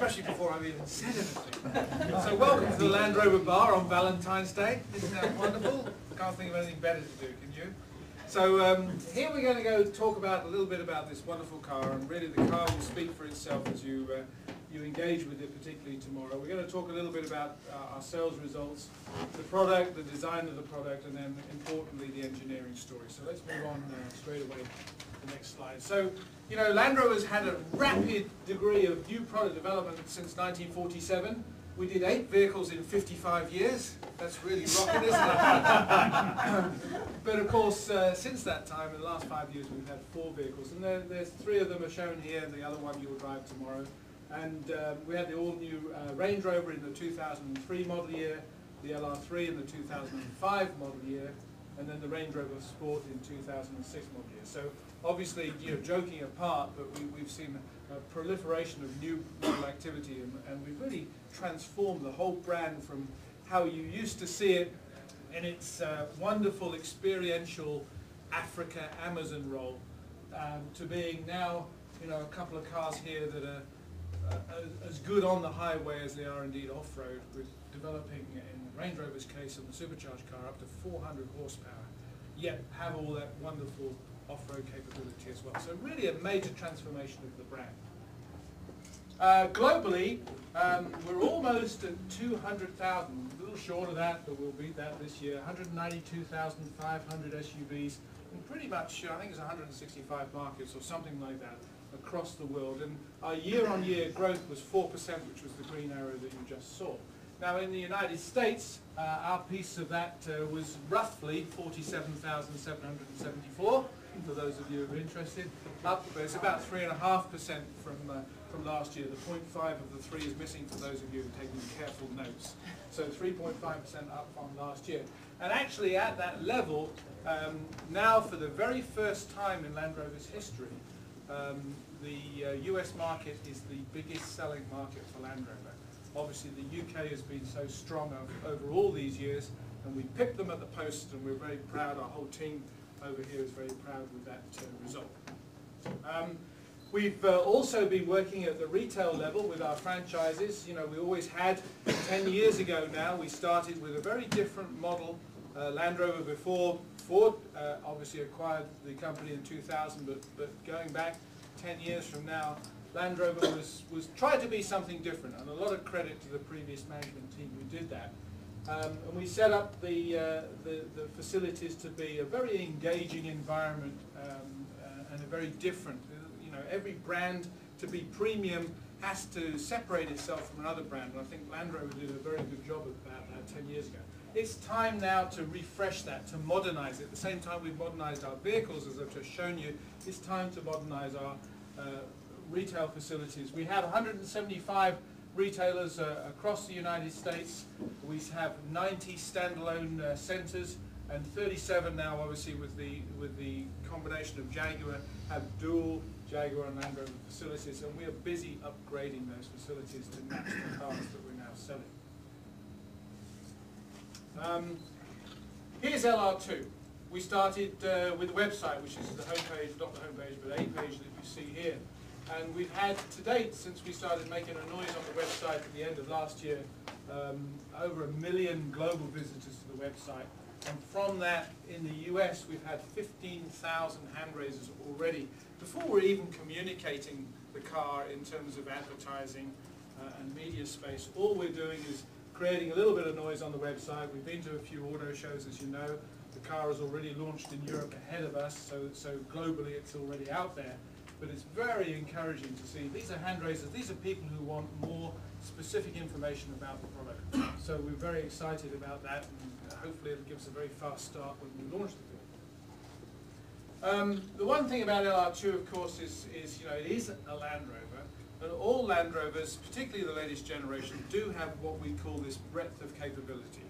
especially before I've even said anything. So welcome to the Land Rover bar on Valentine's Day. Isn't that wonderful? Can't think of anything better to do, can you? So here we're going to go talk about a little bit about this wonderful car, and really the car will speak for itself as you engage with it, particularly tomorrow. We're going to talk a little bit about our sales results, the product, the design of the product, and then importantly the engineering story. So let's move on straight away to the next slide. So, you know, Land Rover's had a rapid degree of new product development since 1947. We did 8 vehicles in 55 years. That's really rocking, isn't it? But of course, since that time, in the last 5 years, we've had 4 vehicles. And there's 3 of them are shown here, the other one you'll drive tomorrow. And we had the all-new Range Rover in the 2003 model year, the LR2 in the 2005 model year, and then the Range Rover Sport in 2006 model year. So obviously, you know, joking apart, but we've seen a proliferation of new model activity, and we've really transformed the whole brand from how you used to see it in its wonderful experiential Africa Amazon role to being now, you know, a couple of cars here that are as good on the highway as they are indeed off-road, with developing, in Range Rover's case, on the supercharged car, up to 400 horsepower, yet have all that wonderful off-road capability as well. So really a major transformation of the brand. Globally, we're almost at 200,000, a little short of that, but we'll beat that this year. 192,500 SUVs in pretty much, I think it's 165 markets or something like that across the world. And our year-on-year growth was 4%, which was the green arrow that you just saw. Now in the United States, our piece of that was roughly 47,774, for those of you who are interested. Up, but it's about 3.5% from last year. The 0.5 of the 3 is missing for those of you who are taking careful notes. So 3.5% up from last year. And actually at that level, now for the very first time in Land Rover's history, the US market is the biggest selling market for Land Rover. Obviously the UK has been so strong over all these years, and we picked them at the post, and we're very proud. Our whole team over here is very proud with that result. We've also been working at the retail level with our franchises. You know, we always had, 10 years ago now, we started with a very different model. Land Rover before Ford obviously acquired the company in 2000, but going back 10 years from now, Land Rover was tried to be something different, and a lot of credit to the previous management team who did that. And we set up the facilities to be a very engaging environment and a very different. You know, every brand to be premium has to separate itself from another brand, and I think Land Rover did a very good job about that 10 years ago. It's time now to refresh that, to modernize it. At the same time we've modernized our vehicles, as I've just shown you, it's time to modernize our retail facilities. We have 175 retailers across the United States. We have 90 standalone centers, and 37 now, obviously with the combination of Jaguar, have dual Jaguar and Land Rover facilities, and we are busy upgrading those facilities to match the cars that we're now selling. Here's LR2. We started with the website, which is the homepage, not the homepage, but a page that you see here. And we've had, to date, since we started making a noise on the website at the end of last year, over 1 million global visitors to the website. And from that, in the US, we've had 15,000 hand raisers already, before we're even communicating the car in terms of advertising and media space. All we're doing is creating a little bit of noise on the website. We've been to a few auto shows, as you know. The car has already launched in Europe ahead of us, so globally it's already out there. But it's very encouraging to see. These are hand raisers. These are people who want more specific information about the product. So we're very excited about that, and hopefully it'll give us a very fast start when we launch the vehicle. The one thing about LR2, of course, is you know, it is a Land Rover, and all Land Rovers, particularly the latest generation, do have what we call this breadth of capability.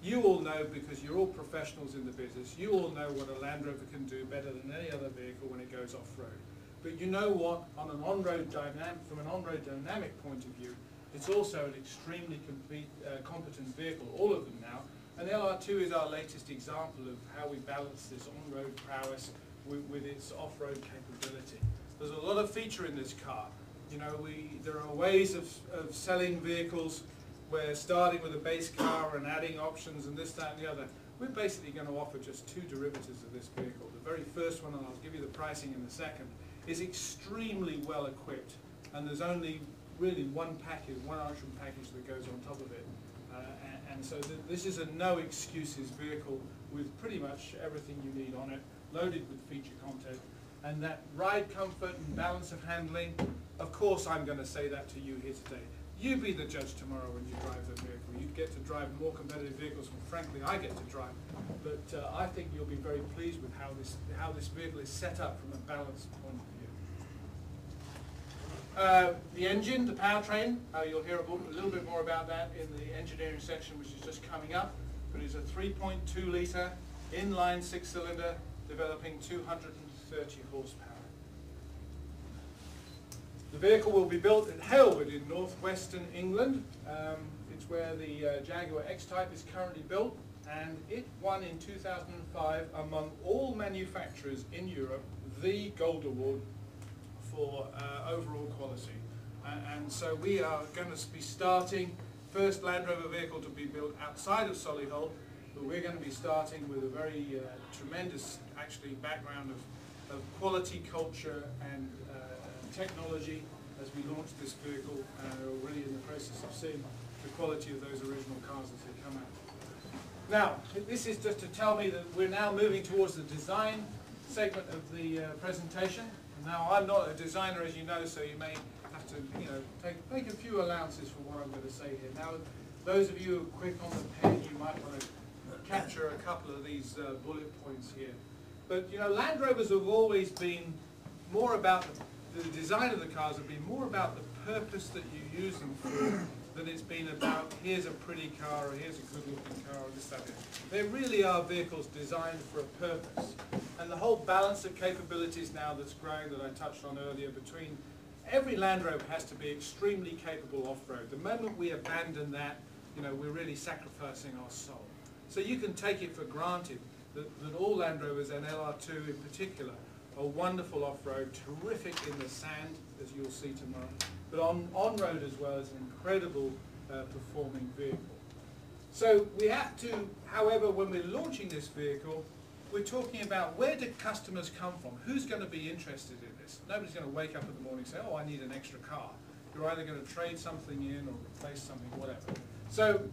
You all know, because you're all professionals in the business, you all know what a Land Rover can do better than any other vehicle when it goes off-road. But you know what, on an on-road dynamic, from an on-road dynamic point of view, it's also an extremely competent vehicle, all of them now. And the LR2 is our latest example of how we balance this on-road prowess with its off-road capability. There's a lot of feature in this car. You know, there are ways of selling vehicles where starting with a base car and adding options and this, that and the other. We're basically going to offer just two derivatives of this vehicle. The very first one, and I'll give you the pricing in a second, is extremely well equipped, and there's only really one package, one option package that goes on top of it. And so this is a no excuses vehicle with pretty much everything you need on it, loaded with feature content. And that ride comfort and balance of handling, of course I'm going to say that to you here today. You be the judge tomorrow when you drive the vehicle. You get to drive more competitive vehicles than frankly I get to drive. But I think you'll be very pleased with how this vehicle is set up from a balance point of view. The engine, the powertrain, you'll hear a little bit more about that in the engineering section, which is just coming up. But it's a 3.2 litre inline 6-cylinder developing 230 horsepower. The vehicle will be built at Halewood in northwestern England. It's where the Jaguar X-Type is currently built, and it won in 2005 among all manufacturers in Europe the Gold Award for overall quality. And so we are going to be starting first Land Rover vehicle to be built outside of Solihull, but we're going to be starting with a very tremendous actually background of quality, culture and technology as we launch this vehicle, and are already in the process of seeing the quality of those original cars as they come out. Now, this is just to tell me that we're now moving towards the design segment of the presentation. Now, I'm not a designer, as you know, so you may have to, make a few allowances for what I'm going to say here. Now, those of you who are quick on the pen, you might want to capture a couple of these bullet points here. But, Land Rovers have always been more about the design of the cars have been more about the purpose that you use them for than it's been about here's a pretty car or here's a good looking car or this, that, and they really are vehicles designed for a purpose. And the whole balance of capabilities now that's growing that I touched on earlier between every Land Rover has to be extremely capable off-road. The moment we abandon that, we're really sacrificing our soul. So you can take it for granted that all Land Rovers and LR2 in particular are wonderful off-road, terrific in the sand, as you'll see tomorrow, but on-road as well as an incredible performing vehicle. So we have to, however, when we're launching this vehicle, we're talking about where do customers come from? Who's going to be interested in this? Nobody's going to wake up in the morning and say, oh, I need an extra car. You're either going to trade something in or replace something, whatever. So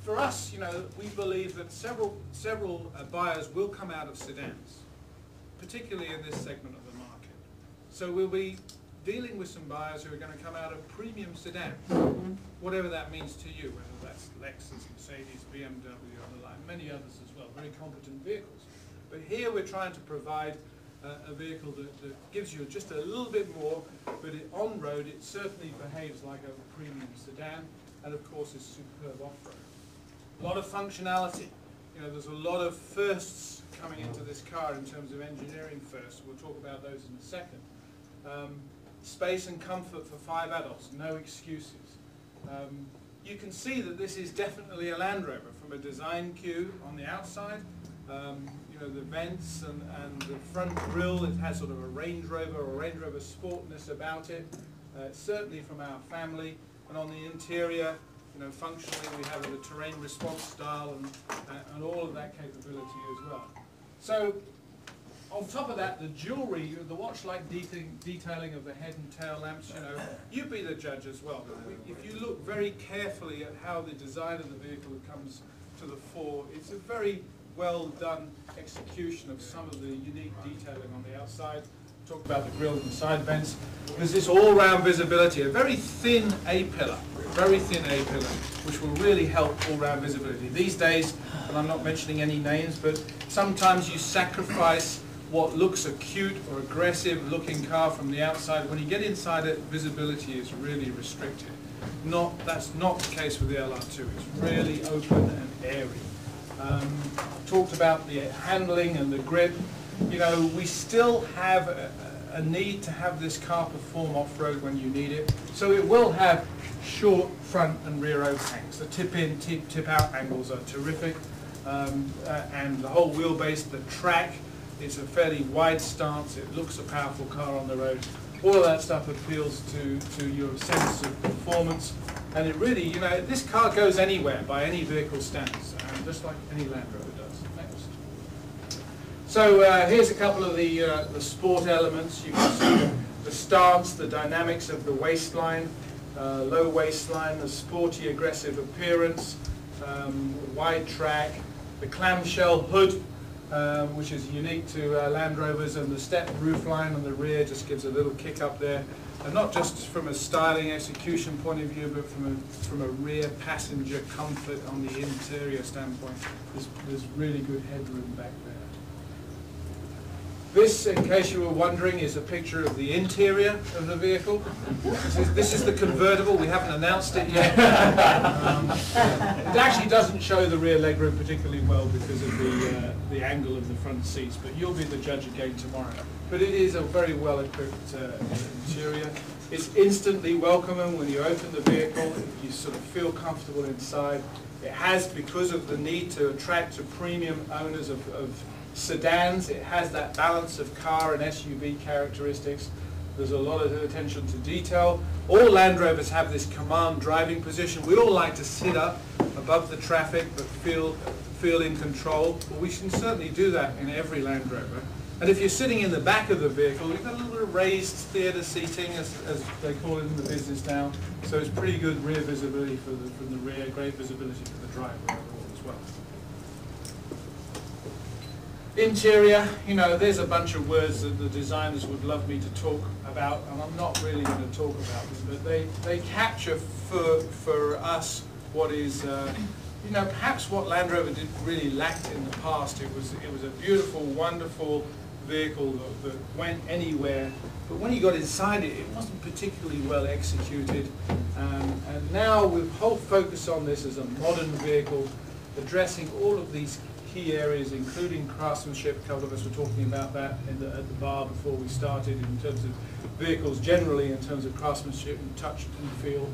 for us, we believe that several buyers will come out of sedans, particularly in this segment of the market. So we'll be dealing with some buyers who are going to come out of premium sedans, whatever that means to you, whether that's Lexus, Mercedes, BMW, and the like, many others as well, very competent vehicles. But here we're trying to provide a vehicle that gives you just a little bit more, but on road it certainly behaves like a premium sedan, and of course is superb off-road. A lot of functionality. There's a lot of firsts coming into this car in terms of engineering firsts. We'll talk about those in a second. Space and comfort for 5 adults, no excuses. You can see that this is definitely a Land Rover from a design cue on the outside. The vents and the front grille, it has sort of a Range Rover or Range Rover sportness about it. Certainly from our family. And on the interior, functionally we have a terrain response style and all of that capability as well. So on top of that, the jewelry, the watch-like detailing of the head and tail lamps, you be the judge as well. If you look very carefully at how the design of the vehicle comes to the fore, it's a very well done execution of some of the unique detailing on the outside. Talk about the grille and side vents. There's this all-round visibility, a very thin A-pillar, which will really help all-round visibility. These days, and I'm not mentioning any names, but sometimes you sacrifice what looks a cute or aggressive looking car from the outside. When you get inside it, visibility is really restricted. That's not the case with the LR2. It's really open and airy. Talked about the handling and the grip. We still have a need to have this car perform off-road when you need it. So it will have short front and rear overhangs. The tip-in, tip-out angles are terrific. And the whole wheelbase, the track, is a fairly wide stance. It looks a powerful car on the road. All of that stuff appeals to your sense of performance. And it really, you know, this car goes anywhere by any vehicle standards, just like any Land Rover does. Next. So here's a couple of the sport elements. You can see the stance, the dynamics of the waistline, low waistline, the sporty, aggressive appearance, wide track, the clamshell hood, which is unique to Land Rovers, and the step roofline on the rear just gives a little kick up there. And not just from a styling execution point of view, but from a rear passenger comfort on the interior standpoint, there's really good headroom back there. This, in case you were wondering, is a picture of the interior of the vehicle. This is the convertible. We haven't announced it yet. It actually doesn't show the rear legroom particularly well because of the angle of the front seats, but you'll be the judge again tomorrow. But it is a very well-equipped interior. It's instantly welcoming when you open the vehicle. You sort of feel comfortable inside. It has, because of the need to attract premium owners of sedans, it has that balance of car and SUV characteristics. There's a lot of attention to detail. All Land Rovers have this command driving position. We all like to sit up above the traffic but feel in control. Well, we can certainly do that in every Land Rover. And if you're sitting in the back of the vehicle, you've got a little bit of raised theatre seating, as they call it in the business now. So it's pretty good rear visibility from the rear, great visibility for the driver overall as well. Interior, you know, there's a bunch of words that the designers would love me to talk about, and I'm not really going to talk about them, but they capture for us what is, you know, perhaps what Land Rover did really lacked in the past. It was a beautiful, wonderful vehicle that went anywhere, but when you got inside it, it wasn't particularly well executed. And now with whole focus on this as a modern vehicle, addressing all of these key areas, including craftsmanship. A couple of us were talking about that at the bar before we started, in terms of vehicles generally, in terms of craftsmanship and touch and feel.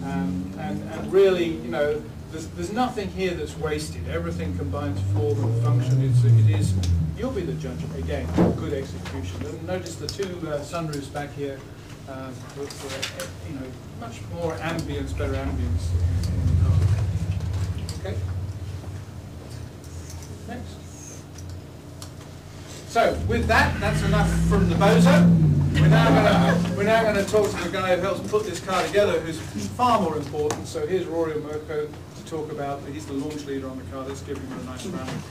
And really, you know, there's nothing here that's wasted. Everything combines form and function. It is, you'll be the judge again, good execution. And notice the two sunroofs back here for you know, much more ambience, better ambience in the car. Okay. Next. So with that, that's enough from the bozo. We're now going to talk to the guy who helps put this car together, who's far more important. So here's Rory Omerko to talk about. He's the launch leader on the car. Let's give him a nice round.